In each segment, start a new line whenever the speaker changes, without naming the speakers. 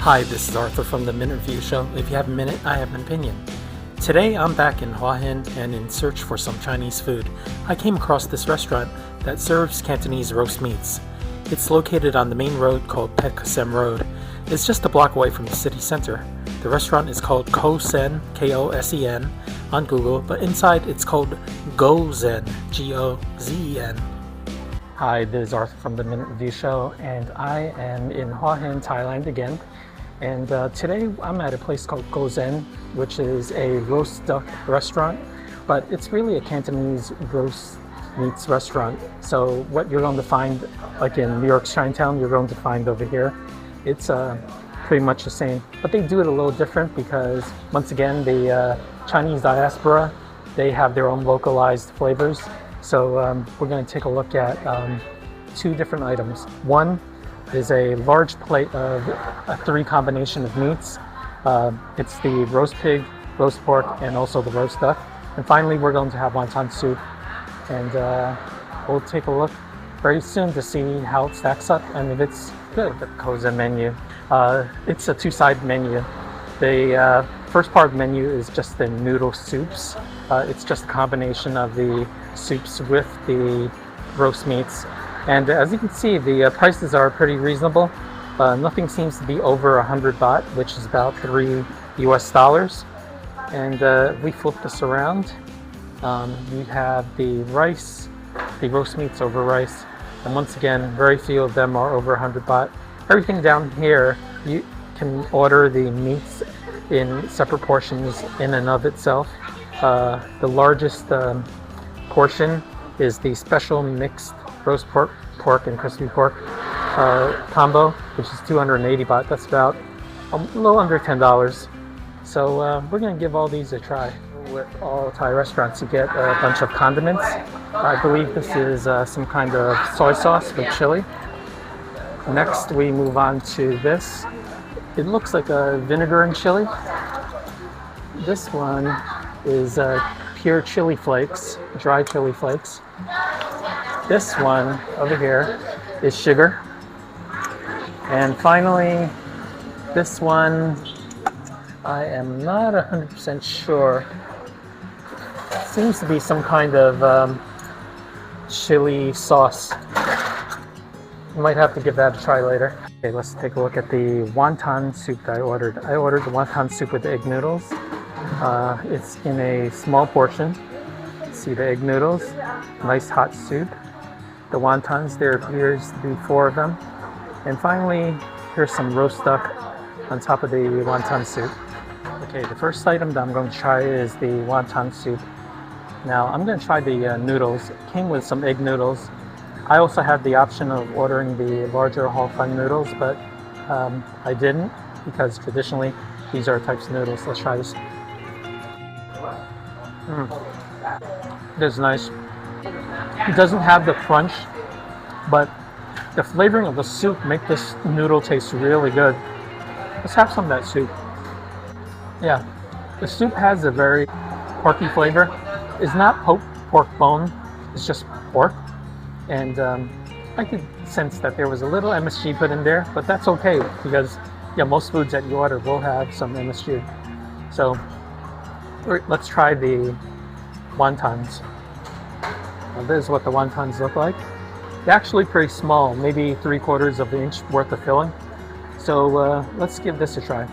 Hi, this is Arthur from the Minute Review Show. If you have a minute, I have an opinion. Today I'm back in Hua Hin and in search for some Chinese food. I came across this restaurant that serves Cantonese roast meats. It's located on the main road called Ko Sen Road. It's just a block away from the city center. The restaurant is called Ko Sen, K-O-S-E-N, on Google, but inside it's called Ko Sen, G-O-Z-E-N. Hi, this is Arthur from the Minute Review Show, and I am in Hua Hin, Thailand again. And today I'm at a place called Ko Sen, which is a roast duck restaurant, but it's really a Cantonese roast meats restaurant. So what you're going to find, like in New York's Chinatown, you're going to find over here. It's pretty much the same, but they do it a little different because, once again, the Chinese diaspora, they have their own localized flavors. So we're going to take a look at two different items. One is a large plate of a three combination of meats. It's the roast pig, roast pork, and also the roast duck. And finally, we're going to have wonton soup. And we'll take a look very soon to see how it stacks up and if it's good. The Ko Sen menu. It's a two-side menu. The first part of the menu is just the noodle soups. It's just a combination of the soups with the roast meats. And as you can see, the prices are pretty reasonable. Nothing seems to be over 100 baht, which is about $3 US. And we flip this around. You have the rice, the roast meats over rice. And once again, very few of them are over 100 baht. Everything down here, you can order the meats in separate portions in and of itself. The largest portion is the special mixed roast pork and crispy pork combo, which is 280 baht. That's about a little under $10. So we're going to give all these a try. With all Thai restaurants, you get a bunch of condiments. I believe this is some kind of soy sauce with chili. Next, we move on to this. It looks like a vinegar and chili. This one is pure chili flakes, dry chili flakes. This one over here is sugar. And finally, this one, I am not 100% sure. Seems to be some kind of chili sauce. You might have to give that a try later. Okay, let's take a look at the wonton soup that I ordered. I ordered the wonton soup with the egg noodles. It's in a small portion. See the egg noodles, nice hot soup. The wontons, there appears to be 4 of them. And finally, here's some roast duck on top of the wonton soup. Okay, the first item that I'm going to try is the wonton soup. Now, I'm going to try the noodles. It came with some egg noodles. I also had the option of ordering the larger Hua Hin noodles, but I didn't because traditionally these are types of noodles. Let's try this. This is nice. It doesn't have the crunch, but the flavoring of the soup makes this noodle taste really good. Let's have some of that soup. Yeah, the soup has a very porky flavor. It's not pork bone, it's just pork. And I could sense that there was a little MSG put in there, but that's okay because most foods that you order will have some MSG. So let's try the wontons. Now, this is what the wontons look like. They're actually pretty small, maybe 3/4 of an inch worth of filling. So let's give this a try.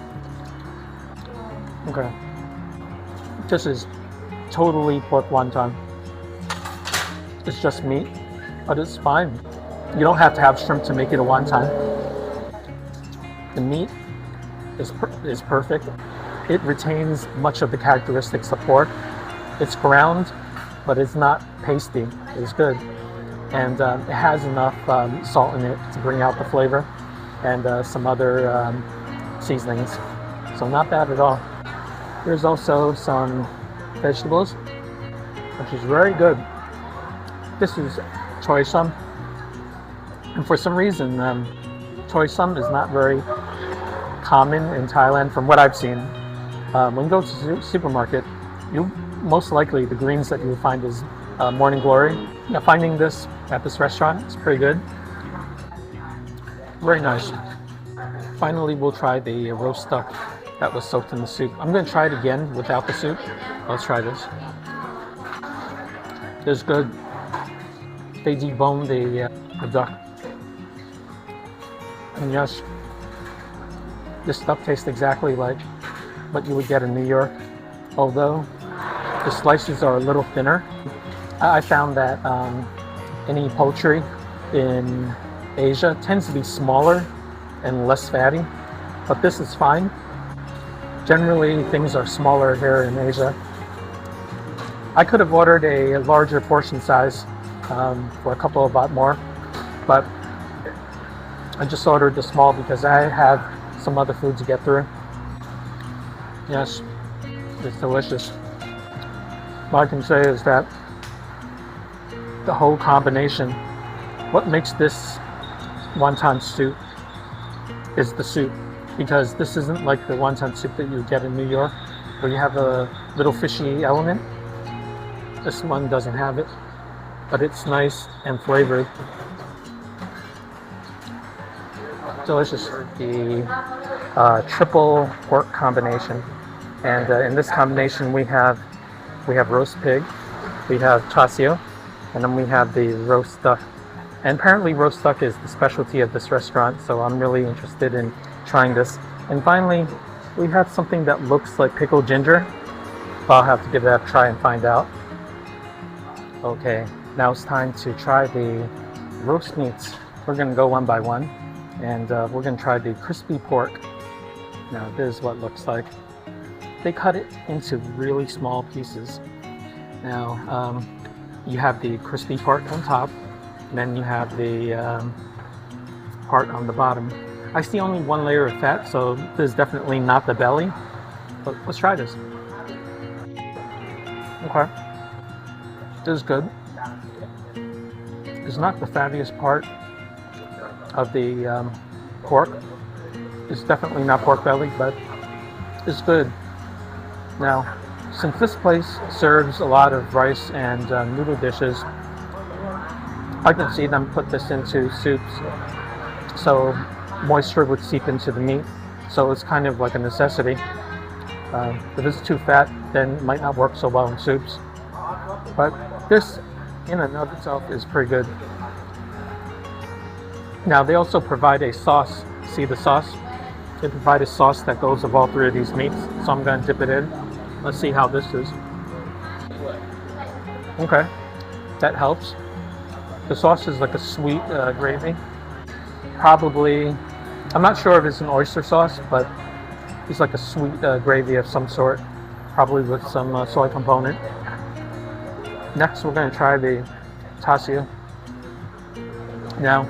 Okay. This is totally pork wonton. It's just meat, but it's fine. You don't have to have shrimp to make it a wonton. The meat is perfect. It retains much of the characteristics of pork. It's ground, but it's not pasty. It's good. And it has enough salt in it to bring out the flavor and some other seasonings. So not bad at all. There's also some vegetables, which is very good. This is choy sum. And for some reason, choy sum is not very common in Thailand from what I've seen. When you go to the supermarket, most likely the greens that you will find is morning glory. Finding this at this restaurant is pretty good. Very nice. Finally, we'll try the roast duck that was soaked in the soup. I'm going to try it again without the soup. Let's try this. It's good. They debone the duck. And yes, this duck tastes exactly like what you would get in New York, although the slices are a little thinner. I found that any poultry in Asia tends to be smaller and less fatty, but this is fine. Generally, things are smaller here in Asia. I could have ordered a larger portion size for a couple of baht more, but I just ordered the small because I have some other food to get through. Yes, it's delicious. What I can say is that the whole combination, what makes this wonton soup is the soup, because this isn't like the wonton soup that you get in New York where you have a little fishy element. This one doesn't have it, but it's nice and flavored. Delicious. The triple pork combination, and in this combination we have roast pig, we have chasio, and then we have the roast duck. And apparently roast duck is the specialty of this restaurant, so I'm really interested in trying this. And finally, we have something that looks like pickled ginger. I'll have to give that a try and find out. Okay, now it's time to try the roast meats. We're going to go one by one, and we're going to try the crispy pork. Now this is what it looks like. They cut it into really small pieces. Now you have the crispy part on top, and then you have the part on the bottom. I see only one layer of fat, so this is definitely not the belly, but let's try this. Okay, this is good. It's not the fattiest part of the pork. It's definitely not pork belly, but it's good. Now, since this place serves a lot of rice and noodle dishes, I can see them put this into soups, so moisture would seep into the meat, so it's kind of like a necessity. If it's too fat, then it might not work so well in soups, but this in and of itself is pretty good. Now they also provide a sauce. See the sauce? They provide a sauce that goes with all three of these meats, so I'm going to dip it in. Let's see how this is. Okay, that helps. The sauce is like a sweet gravy. Probably, I'm not sure if it's an oyster sauce, but it's like a sweet gravy of some sort, probably with some soy component. Next, we're going to try the chasio. Now,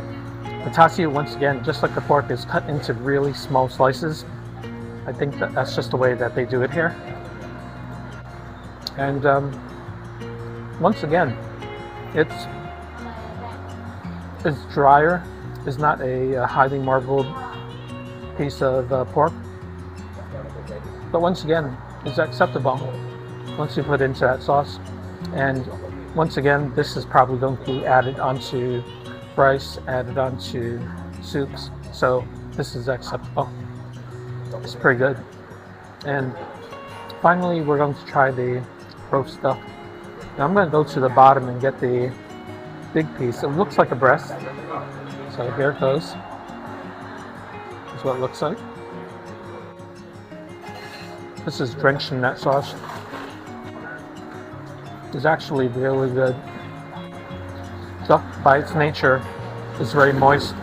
the chasio, once again, just like the pork, is cut into really small slices. I think that's just the way that they do it here. And once again, it's drier. It's not a highly marbled piece of pork, but once again, it's acceptable once you put it into that sauce. And once again, this is probably going to be added onto rice, added onto soups, so this is acceptable. It's pretty good. And finally, we're going to try the roast duck. Now I'm going to go to the bottom and get the big piece. It looks like a breast, so here it goes. That's what it looks like. This is drenched in that sauce. It's actually really good. Duck, by its nature, is very moist,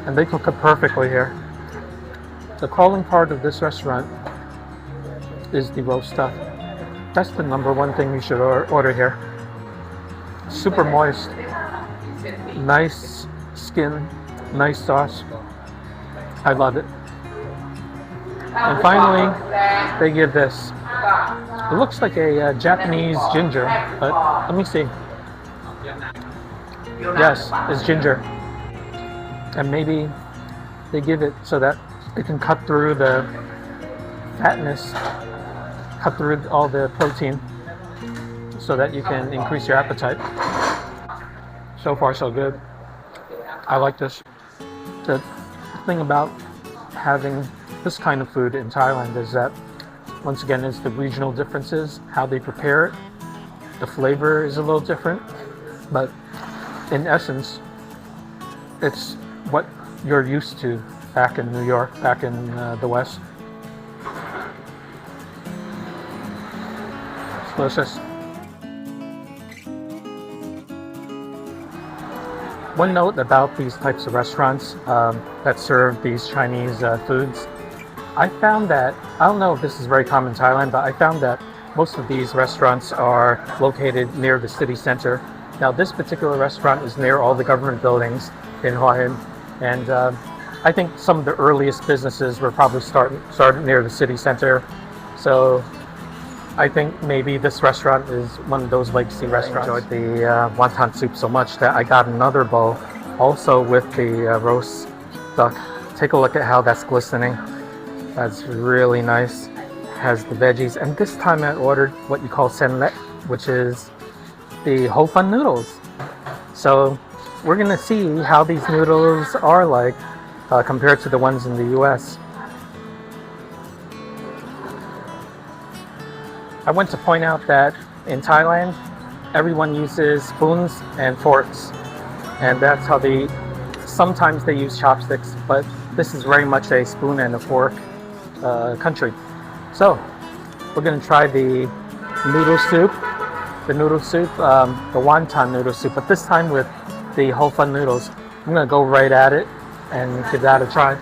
and they cook it perfectly here. The calling part of this restaurant is the roast duck. That's the number one thing you should order here. Super moist, nice skin, nice sauce. I love it. And finally, they give this. It looks like a Japanese ginger, but let me see. Yes, it's ginger. And maybe they give it so that it can cut through the fatness, cut through all the protein, so that you can increase your appetite. So far, so good. I like this. The thing about having this kind of food in Thailand is that, once again, it's the regional differences, how they prepare it. The flavor is a little different, but in essence, it's what you're used to back in New York, back in the West. It's delicious. One note about these types of restaurants that serve these Chinese foods, I found that, I don't know if this is very common in Thailand, but I found that most of these restaurants are located near the city center. Now this particular restaurant is near all the government buildings in Hua Hin, and I think some of the earliest businesses were probably started near the city center. So I think maybe this restaurant is one of those legacy restaurants. I enjoyed the wonton soup so much that I got another bowl also with the roast duck. Take a look at how that's glistening. That's really nice. Has the veggies, and this time I ordered what you call Sen Roast, which is the Wonton noodles. So we're gonna see how these noodles are like compared to the ones in the US. I want to point out that in Thailand, everyone uses spoons and forks, and that's how sometimes they use chopsticks, but this is very much a spoon and a fork country. So we're going to try the noodle soup, the wonton noodle soup, but this time with the Wonton noodles. I'm going to go right at it and give that a try.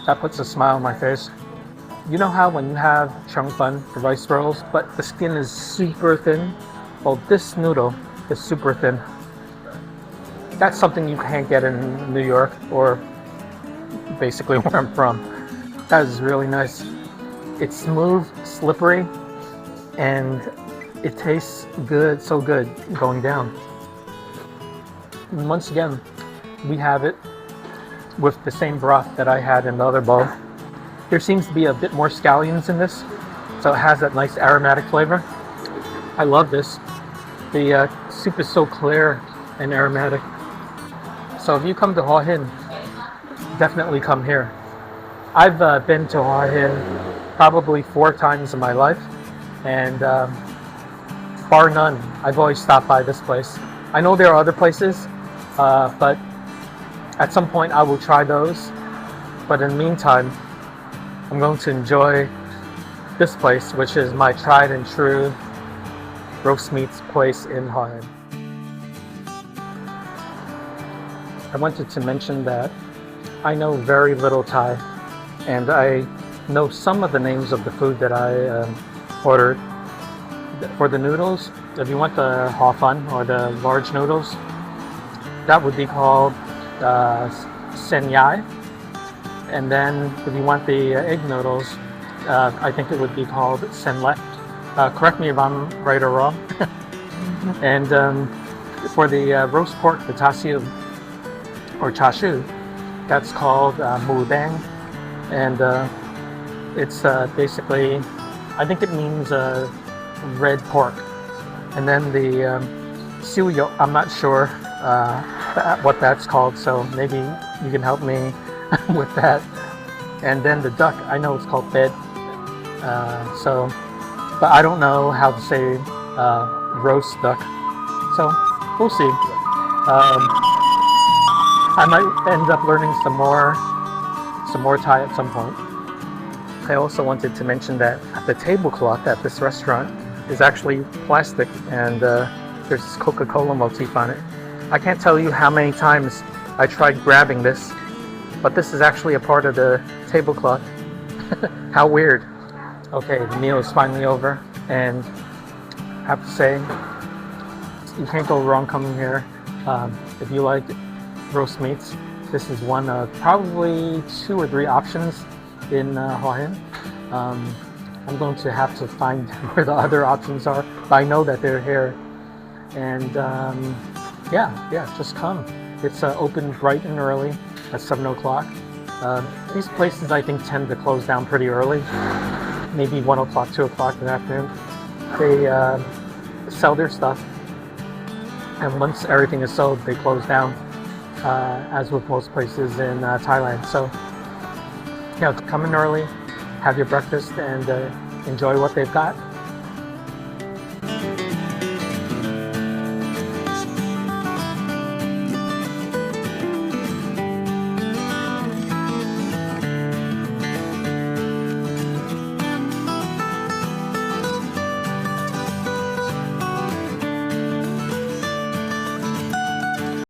That puts a smile on my face. You know how when you have chung fun, the rice rolls, but the skin is super thin? Well, this noodle is super thin. That's something you can't get in New York, or basically where I'm from. That is really nice. It's smooth, slippery, and it tastes good, so good going down. And once again, we have it with the same broth that I had in the other bowl. There seems to be a bit more scallions in this, so it has that nice aromatic flavor. I love this. The soup is so clear and aromatic. So if you come to Hua Hin, definitely come here. I've been to Hua Hin probably 4 times in my life, and bar none, I've always stopped by this place. I know there are other places, but at some point I will try those. But in the meantime, I'm going to enjoy this place, which is my tried and true roast meats place in Hua Hin. I wanted to mention that I know very little Thai, and I know some of the names of the food that I ordered. For the noodles, if you want the Hua Fun or the large noodles, that would be called Sen Yai. And then if you want the egg noodles, I think it would be called Sen Lek. Correct me if I'm right or wrong. And for the roast pork, the tasio or chashu, that's called mu bang, and it's basically, I think it means red pork. And then the siu yok, I'm not sure what that's called, so maybe you can help me with that. And then the duck, I know it's called bed, but I don't know how to say roast duck, so we'll see. I might end up learning some more Thai at some point. I also wanted to mention that the tablecloth at this restaurant is actually plastic, and there's this Coca-Cola motif on it. I can't tell you how many times I tried grabbing this, but this is actually a part of the tablecloth. How weird. Okay, the meal is finally over, and I have to say, you can't go wrong coming here. If you like roast meats, this is one of probably 2 or 3 options in Hua Hin. I'm going to have to find where the other options are, but I know that they're here. And yeah, just come. It's open bright and early at 7 o'clock. These places, I think, tend to close down pretty early, maybe 1 o'clock, 2 o'clock in the afternoon. They sell their stuff, and once everything is sold, they close down. as with most places in Thailand. So, come in early, have your breakfast, and enjoy what they've got.